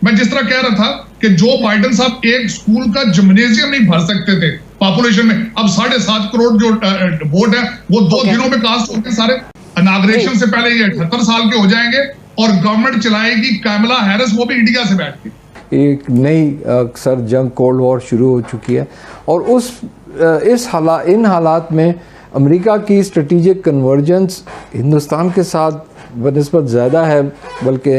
मैं जिस तरह कह रहा था कि जो बाइडेन साहब एक स्कूल का जिम्नेजियम नहीं भर सकते थे पॉपुलेशन में, अब 7.5 करोड़ जो वोट है वो 2 दिनों में कास्ट होते सारे। इनॉग्रेशन से पहले ये 78 साल के हो जाएंगे और गवर्नमेंट चलाएगी कैमला हैरिस, वो भी इंडिया से बैठ के। एक नई सर जंग कोल्ड वॉर शुरू हो चुकी है और इन हालात में अमेरिका की स्ट्रेटेजिक कन्वर्जेंस हिंदुस्तान के साथ बनिस्बत ज़्यादा है, बल्कि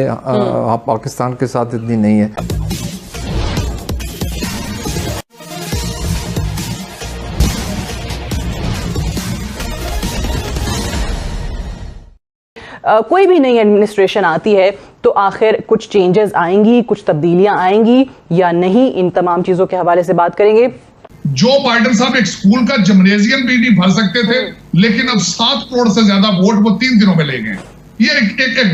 पाकिस्तान के साथ इतनी नहीं है। कोई भी नई एडमिनिस्ट्रेशन आती है तो आखिर कुछ चेंजेस आएंगी, कुछ तब्दीलियां आएंगी या नहीं, इन तमाम चीज़ों के हवाले से बात करेंगे। जो बाइडेन साहब एक स्कूल का जिम्नेजियम भी नहीं भर सकते थे, लेकिन अब 7 करोड़ से ज्यादा वोट वो 3 दिनों में ले गए। ये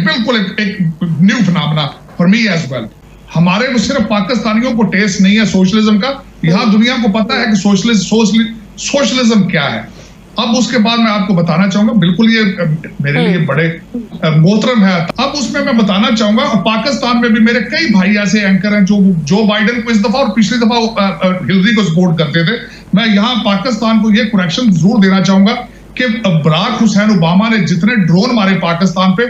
बिल्कुल एक new phenomena for me as well. हमारे को सिर्फ पाकिस्तानियों को टेस्ट नहीं है सोशलिज्म का, यहाँ दुनिया को पता है कि सोशलिज्म क्या है। अब उसके बाद मैं आपको बताना चाहूंगा, बिल्कुल ये मेरे लिए बड़े मोहतरम है। अब उसमें मैं बताना चाहूंगा, पाकिस्तान में भी मेरे कई भाई ऐसे एंकर हैं जो बाइडेन को इस दफा और पिछली दफा हिलरी को सपोर्ट करते थे। मैं यहाँ पाकिस्तान को ये करेक्शन जरूर देना चाहूंगा कि बराक हुसैन ओबामा ने जितने ड्रोन मारे पाकिस्तान पे,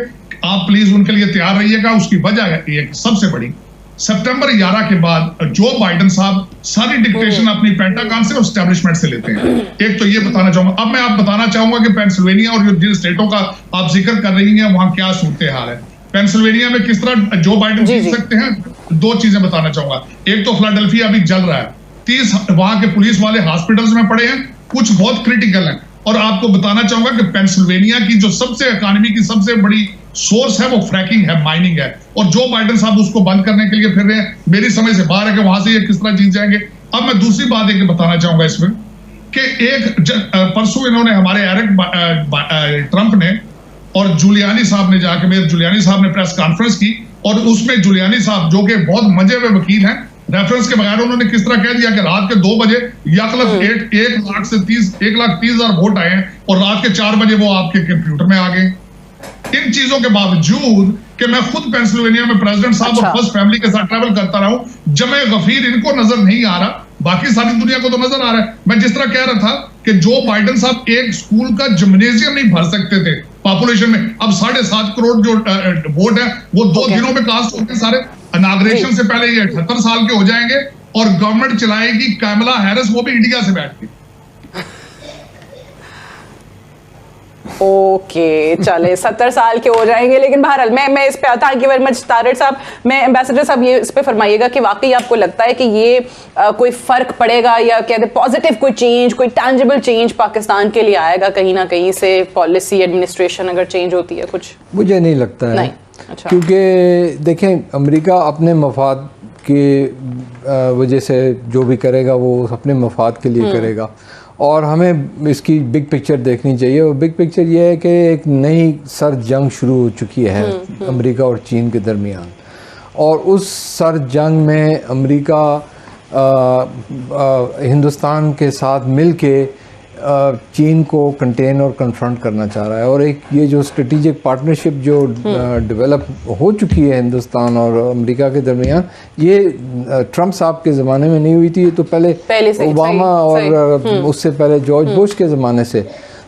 आप प्लीज उनके लिए तैयार रहिएगा। उसकी वजह है सबसे बड़ी, सितंबर 11 के बाद जो बाइडेन साहब सारी डिक्टेशन अपनी पेंटागन से और एस्टेब्लिशमेंट से लेते हैं। एक तो ये बताना चाहूंगा। अब मैं आप बताना चाहूंगा कि पेंसिल्वेनिया और जिन स्टेटों का आप जिक्र कर रही हैं वहां क्या सूरत हाल है। पेंसिल्वेनिया में किस तरह जो बाइडेन जीत सकते हैं, 2 चीजें बताना चाहूंगा। एक तो फिलाडेल्फिया अभी जल रहा है, 30 वहां के पुलिस वाले हॉस्पिटल्स में पड़े हैं, कुछ बहुत क्रिटिकल हैं। और आपको बताना चाहूंगा कि पेंसिल्वेनिया की जो सबसे इकोनॉमी की सबसे बड़ी सोर्स है वो फ्रैकिंग है, माइनिंग है, और जो बाइडेन साहब उसको बंद करने के लिए फिर रहे हैं। मेरी समझ से बाहर है कि वहां से ये किस तरह जीत जाएंगे। अब मैं दूसरी बात एक बताना चाहूंगा इसमें कि परसों इन्होंने हमारे एरिक ट्रंप ने और जुलियानी साहब ने जाके जुलियानी साहब ने प्रेस कॉन्फ्रेंस की, और उसमें जुलियानी साहब जो कि बहुत मजे में वकील हैं, रेफरेंस के बगैर उन्होंने किस तरह कह दिया कि रात के 2 बजे 1,30,000 वोट आए हैं और रात के 4 बजे वो आपके कंप्यूटर में आ गए। इन चीजों के बावजूद कि मैं खुद पेंसिल्वेनिया में प्रेसिडेंट साहब और फर्स्ट फैमिली के साथ ट्रैवल करता रहा हूं, जमे गफीर इनको नजर नहीं आ रहा, बाकी सारी दुनिया को तो नजर आ रहा है। मैं जिस तरह कह रहा था कि जो बाइडेन साहब एक स्कूल का जिम्नेजियम नहीं भर सकते थे पॉपुलेशन में, अब 7.5 करोड़ जो वोट है वो 2 दिनों में कास्ट होते सारे। इनॉग्रेशन से पहले ये 78 साल के हो जाएंगे और गवर्नमेंट चलाएगी कैमला हैरिस, वो भी इंडिया से बैठ के। ओके चले 70 साल के हो जाएंगे, लेकिन बहरहाल मैं इस पे, थैंक यू वेरी मच तारिर साहब। मैं एम्बेसडर साहब ये इस पे फरमाइएगा कि वाकई आपको लगता है कि ये कोई फर्क पड़ेगा या कहते पॉजिटिव कोई चेंज, कोई टैंजिबल चेंज पाकिस्तान के लिए आएगा कहीं ना कहीं से, पॉलिसी एडमिनिस्ट्रेशन अगर चेंज होती है कुछ? मुझे नहीं लगता है। नहीं। अच्छा। क्योंकि देखें, अमेरिका अपने मफाद की वजह से जो भी करेगा वो अपने मफाद के लिए करेगा, और हमें इसकी बिग पिक्चर देखनी चाहिए। और बिग पिक्चर ये है कि एक नई सर जंग शुरू हो चुकी है अमेरिका और चीन के दरमियान, और उस सर जंग में अमेरिका हिंदुस्तान के साथ मिलके चीन को कंटेन और कन्फ्रंट करना चाह रहा है। और एक ये जो स्ट्रेटेजिक पार्टनरशिप जो डेवलप हो चुकी है हिंदुस्तान और अमेरिका के दरमियान, ये ट्रंप साहब के ज़माने में नहीं हुई थी, ये तो पहले ओबामा और उससे पहले जॉर्ज बुश के ज़माने से।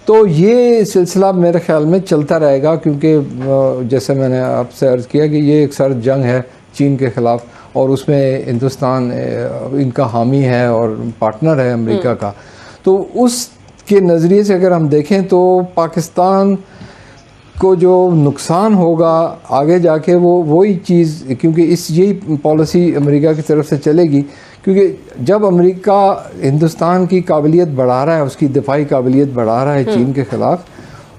तो ये सिलसिला मेरे ख्याल में चलता रहेगा, क्योंकि जैसे मैंने आपसे अर्ज़ किया कि ये एक सर जंग है चीन के ख़िलाफ़, और उसमें हिंदुस्तान इनका हामी है और पार्टनर है अमेरिका का। तो उस के नज़रिए से अगर हम देखें तो पाकिस्तान को जो नुकसान होगा आगे जाके वो वही चीज़, क्योंकि यही पॉलिसी अमेरिका की तरफ से चलेगी। क्योंकि जब अमेरिका हिंदुस्तान की काबिलियत बढ़ा रहा है, उसकी दिफाई काबिलियत बढ़ा रहा है चीन के ख़िलाफ़,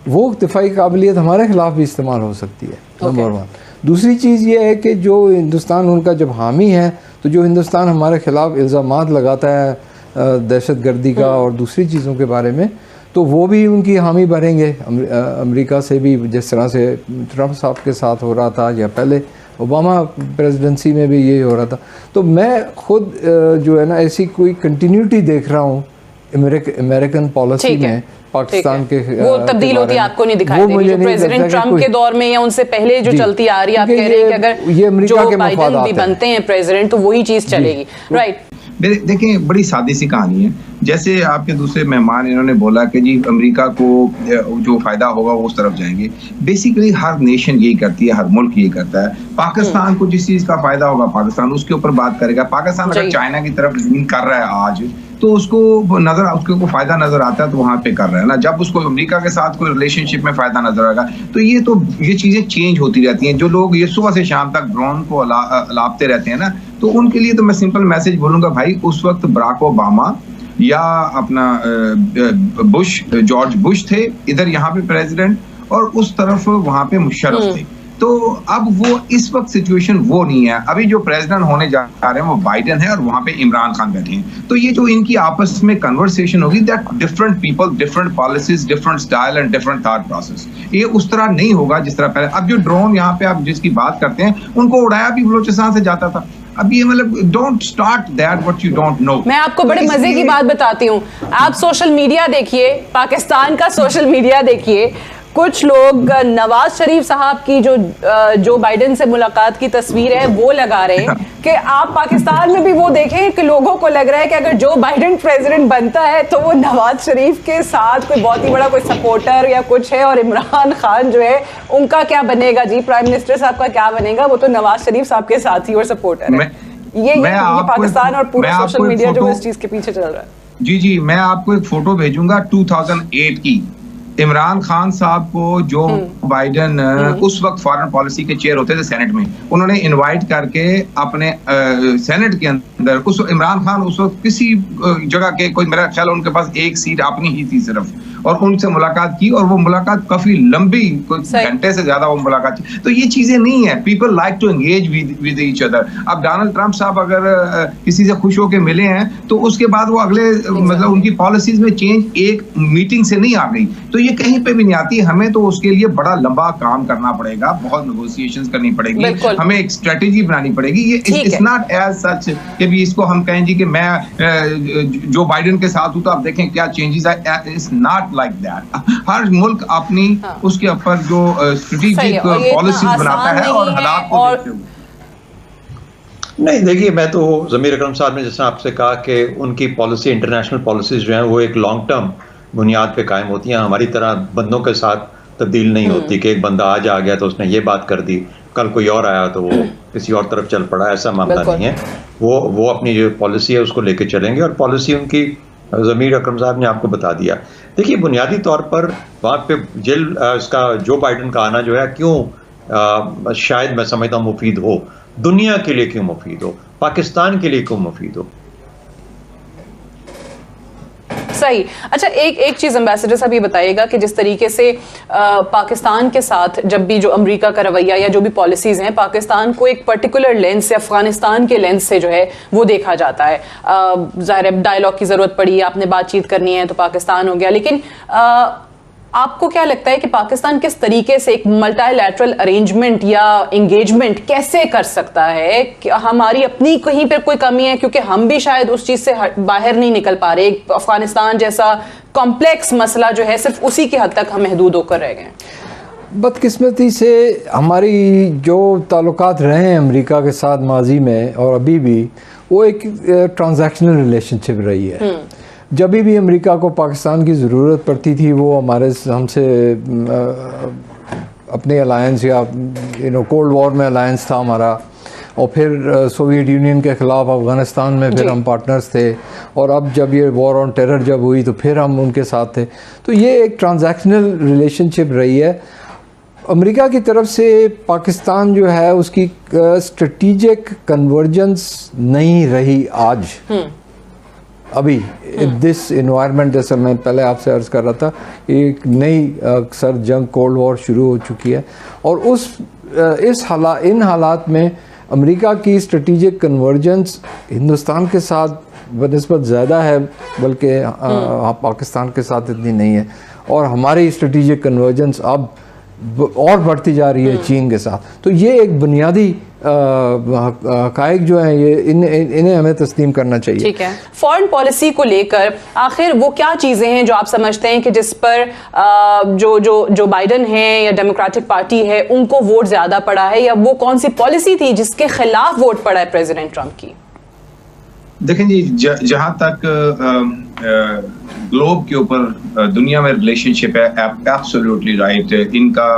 वो दिफाई काबिलियत हमारे ख़िलाफ़ भी इस्तेमाल हो सकती है, नंबर 1। दूसरी चीज़ ये है कि जो हिंदुस्तान उनका जब हामी है, तो जो हिंदुस्तान हमारे ख़िलाफ़ इल्ज़ामात लगाता है दहशत गर्दी का और दूसरी चीज़ों के बारे में, तो वो भी उनकी हामी भरेंगे अमेरिका से भी, जिस तरह से ट्रंप साहब के साथ हो रहा था या पहले ओबामा प्रेसिडेंसी में भी ये हो रहा था। तो मैं खुद जो है ना ऐसी कोई कंटिन्यूटी देख रहा हूँ अमेरिकन पॉलिसी में पाकिस्तान के वो तब्दील होती आपको नहीं दिखाई देगी जो प्रेसिडेंट ट्रम्प के दौर में या उनसे पहले जो चलती आ रही है? आप कह रहे हैं कि अगर जो बाइडेन भी बनते हैं प्रेसिडेंट तो वही चीज चलेगी, राइट? देखिए, बड़ी सादी सी कहानी है। जैसे आपके दूसरे मेहमान इन्होंने बोला कि जी अमेरिका को जो फायदा होगा वो उस तरफ जाएंगे। बेसिकली हर नेशन यही करती है, हर मुल्क यही करता है। पाकिस्तान को जिस चीज का फायदा होगा पाकिस्तान उसके ऊपर बात करेगा। पाकिस्तान अगर चाइना की तरफ लीन कर रहा है आज तो उसको उसको फायदा नजर आता है तो वहां पे कर रहा है ना। जब उसको अमेरिका के साथ कोई रिलेशनशिप में फायदा नजर आएगा तो ये चीजें चेंज होती रहती हैं। जो लोग ये सुबह से शाम तक ड्रोन को अलापते रहते हैं ना, तो उनके लिए तो मैं सिंपल मैसेज बोलूंगा, भाई उस वक्त बराक ओबामा या अपना जॉर्ज बुश थे इधर यहाँ पे प्रेसिडेंट, और उस तरफ वहां पे मुशर्रफ थे। तो अब वो इस वक्त सिचुएशन वो नहीं है। अभी जो प्रेसिडेंट होने जा रहे हैं वो बाइडेन है और वहां पे इमरान खान बैठे हैं। तो ये जो इनकी आपस में कन्वर्सेशन होगी, that different people, different policies, different style and different thought process, ये उस तरह नहीं होगा जिस तरह पहले। अब जो ड्रोन यहाँ पे आप जिसकी बात करते हैं उनको उड़ाया भी बलूचिस्तान से जाता था। अब ये मतलब don't start that what you don't know. मैं आपको बड़े मजे की बात बताती हूँ। आप सोशल मीडिया देखिए, पाकिस्तान का सोशल मीडिया देखिए, कुछ लोग नवाज शरीफ साहब की जो बाइडेन से मुलाकात की तस्वीर है वो लगा रहे हैं कि आप पाकिस्तान में भी वो देखें कि लोगों को लग रहा है कि अगर जो बाइडेन प्रेसिडेंट बनता है तो वो नवाज शरीफ के साथ कोई बहुत ही बड़ा कोई सपोर्टर या कुछ है, और इमरान खान जो है उनका क्या बनेगा जी, प्राइम मिनिस्टर साहब का क्या बनेगा, वो तो नवाज शरीफ साहब के साथी और सपोर्टर है। ये पाकिस्तान और पूरा सोशल मीडिया जो इस चीज के पीछे चल रहा है। जी, मैं आपको एक फोटो भेजूंगा 2008 की। इमरान खान साहब को जो बाइडेन उस वक्त फॉरेन पॉलिसी के चेयर होते थे सेनेट में, उन्होंने इनवाइट करके अपने सेनेट के अंदर, उस इमरान खान उस वक्त किसी जगह के कोई, मेरा ख्याल उनके पास एक सीट अपनी ही थी सिर्फ, और उनसे मुलाकात की, और वो मुलाकात काफी लंबी, कुछ घंटे से ज्यादा वो मुलाकात की। तो ये चीजें नहीं है। People like to engage with each other. अब डोनाल्ड ट्रंप साहब अगर किसी से खुश होकर मिले हैं तो उसके बाद वो अगले मतलब उनकी पॉलिसीज में चेंज एक मीटिंग से नहीं आ गई, तो ये कहीं पे भी नहीं आती। हमें तो उसके लिए बड़ा लंबा काम करना पड़ेगा, बहुत नेगोशिएशंस करनी पड़ेगी, हमें एक स्ट्रेटेजी बनानी पड़ेगी। ये इट्स नॉट एज सच कि भी इसको हम कहें जी कि मैं जो बाइडेन के साथ हूं तो आप देखें क्या चेंजेस आए। It's not like that. हर मुल्क अपनी उसके ऊपर जो स्ट्रेटेजिक पॉलिसीज बनाता है और हालात को देखते हुए। नहीं, देखिए, मैं तो ज़मीर अकरम साहब ने जैसे आपसे कहा कि उनकी पॉलिसी, इंटरनेशनल पॉलिसीज जो हैं वो एक लॉन्ग टर्म बुनियाद पे कायम होती हैं। हमारी तरह बंदों के साथ तब्दील नहीं होती कि एक बंदा आज आ गया तो उसने ये बात कर दी, कल कोई और आया तो वो किसी और तरफ चल पड़ा। ऐसा मामला नहीं है। वो अपनी जो पॉलिसी है उसको लेके चलेंगे, और पॉलिसी उनकी ज़मीर अकरम साहब ने आपको बता दिया। देखिए, बुनियादी तौर पर वहाँ पे इसका जो बाइडेन का आना जो है क्यों शायद मैं समझता हूँ मुफीद हो, दुनिया के लिए क्यों मुफीद हो, पाकिस्तान के लिए क्यों मुफीद हो। सही। अच्छा, एक चीज एम्बेसडर साहब ये बताइएगा कि जिस तरीके से पाकिस्तान के साथ जब भी जो अमेरिका का रवैया या जो भी पॉलिसीज हैं, पाकिस्तान को एक पर्टिकुलर लेंस से, अफगानिस्तान के लेंस से जो है वो देखा जाता है। ज़ाहिर है डायलॉग की जरूरत पड़ी, आपने बातचीत करनी है तो पाकिस्तान हो गया, लेकिन आपको क्या लगता है कि पाकिस्तान किस तरीके से एक मल्टीलैटरल अरेंजमेंट या एंगेजमेंट कैसे कर सकता है? कि हमारी अपनी कहीं पर कोई कमी है क्योंकि हम भी शायद उस चीज से बाहर नहीं निकल पा रहे। अफगानिस्तान जैसा कॉम्प्लेक्स मसला जो है सिर्फ उसी की हद तक हम महदूद होकर रह गए। बदकिस्मती से हमारी जो ताल्लुकात रहे हैं अमेरिका के साथ माजी में और अभी भी, वो एक ट्रांजैक्शनल रिलेशनशिप रही है। जब भी अमेरिका को पाकिस्तान की ज़रूरत पड़ती थी वो हमसे अपने अलायंस या कोल्ड वॉर में अलायंस था हमारा, और फिर सोवियत यूनियन के ख़िलाफ़ अफ़गानिस्तान में फिर हम पार्टनर्स थे, और अब जब ये वॉर ऑन टेरर जब हुई तो फिर हम उनके साथ थे। तो ये एक ट्रांजैक्शनल रिलेशनशिप रही है। अमेरिका की तरफ से पाकिस्तान जो है उसकी स्ट्रेटिजिक कन्वर्जेंस नहीं रही आज अभी दिस इन्वायरमेंट। जैसा मैं पहले आपसे अर्ज़ कर रहा था, एक नई अक्सर जंग कोल्ड वॉर शुरू हो चुकी है, और इन हालात में अमेरिका की स्ट्रेटिजिक कन्वर्जेंस हिंदुस्तान के साथ बनिस्बत ज़्यादा है, बल्कि पाकिस्तान के साथ इतनी नहीं है। और हमारी स्ट्रेटिजिक कन्वर्जेंस अब और बढ़ती जा रही है चीन के साथ। तो ये एक बुनियादी हक़ाइक़ जो हैं ये इन्हें हमें तस्लीम करना चाहिए। ठीक है, फॉरेन पॉलिसी को लेकर आखिर वो क्या चीज़ें हैं जो आप समझते हैं कि जिस पर जो बाइडन है या डेमोक्रेटिक पार्टी है उनको वोट ज़्यादा पड़ा है, या वो कौन सी पॉलिसी थी जिसके खिलाफ वोट पड़ा है प्रेसिडेंट ट्रंप की? देखें जी, जहां तक ग्लोब के ऊपर दुनिया में रिलेशनशिप है, एब्सोल्युटली राइट, इनका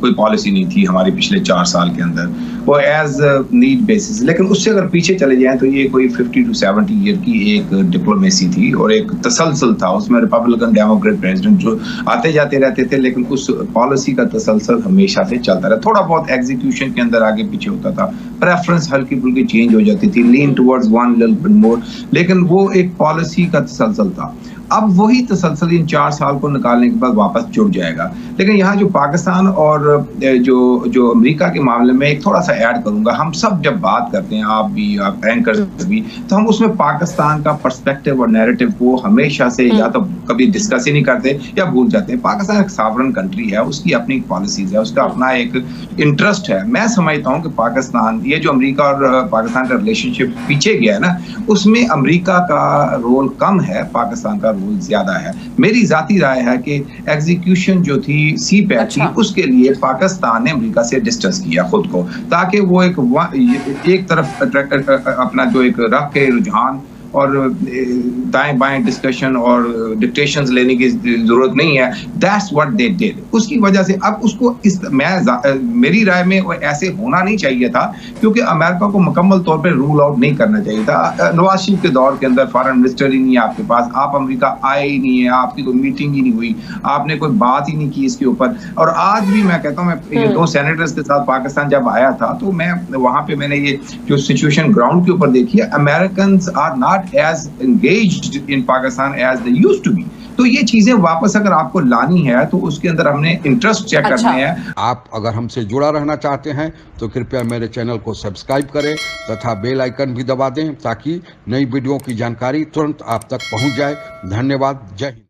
कोई पॉलिसी नहीं थी हमारे पिछले 4 साल के अंदर, वो एज नीड बेसिस। लेकिन उससे अगर पीछे चले जाएं तो ये कोई 50 to 70 ईयर की एक डिप्लोमेसी थी और एक तसलसल था उसमें। रिपब्लिकन डेमोक्रेट प्रेसिडेंट जो आते जाते रहते थे, लेकिन उस पॉलिसी का तसलसल हमेशा से चलता रहा। थोड़ा बहुत एग्जीक्यूशन के अंदर आगे पीछे होता था, प्रेफरेंस हल्की फुल्की चेंज हो जाती थी, lean towards one little bit more, लेकिन वो एक पॉलिसी का तसलसल था। अब वही तसलसल इन 4 साल को निकालने के बाद वापस जुड़ जाएगा। लेकिन यहाँ जो पाकिस्तान और जो अमेरिका के मामले में एक थोड़ा सा ऐड करूंगा, हम सब जब बात करते हैं, आप भी, आप एंकर्स भी, तो हम उसमें पाकिस्तान का पर्सपेक्टिव और नैरेटिव को हमेशा से या तो कभी डिस्कस ही नहीं करते या भूल जाते हैं। पाकिस्तान एक सॉवरेन कंट्री है, उसकी अपनी पॉलिसीज है, उसका अपना एक इंटरेस्ट है। मैं समझता हूँ कि पाकिस्तान, ये जो अमेरिका और पाकिस्तान का रिलेशनशिप पीछे गया है ना, उसमें अमेरिका का रोल कम है, पाकिस्तान का रोल ज्यादा है। मेरी जाती राय है कि एग्जीक्यूशन जो थी CPAC की, उसके लिए पाकिस्तान ने अमेरिका से डिस्टेंस किया खुद को, ताकि वो एक तरफ अपना जो एक रख के रुझान और दाएं बाएं डिस्कशन और डिक्टेशंस लेने की जरूरत नहीं है। That's what they did. उसकी वजह से अब उसको मेरी राय में वो ऐसे होना नहीं चाहिए था, क्योंकि अमेरिका को मुकम्मल तौर पे रूल आउट नहीं करना चाहिए था। नवाज शरीफ के दौर के अंदर फॉरेन मिनिस्टर ही नहीं है आपके पास, आप अमेरिका आए ही नहीं है, आपकी कोई मीटिंग ही नहीं हुई, आपने कोई बात ही नहीं की इसके ऊपर। और आज भी मैं कहता हूँ, मैं 2 सेनेटर्स के साथ पाकिस्तान जब आया था तो मैं वहां पे मैंने ये जो सिचुएशन ग्राउंड के ऊपर देखी है, Americans are not as engaged in Pakistan as they used to be। तो ये चीजें वापस अगर आपको लानी है तो उसके अंदर हमने इंटरेस्ट चेक करने हैं। आप अगर हमसे जुड़ा रहना चाहते हैं तो कृपया मेरे चैनल को सब्सक्राइब करें तथा बेल आइकन भी दबा दें, ताकि नई वीडियो की जानकारी तुरंत आप तक पहुंच जाए। धन्यवाद। जय हिंद।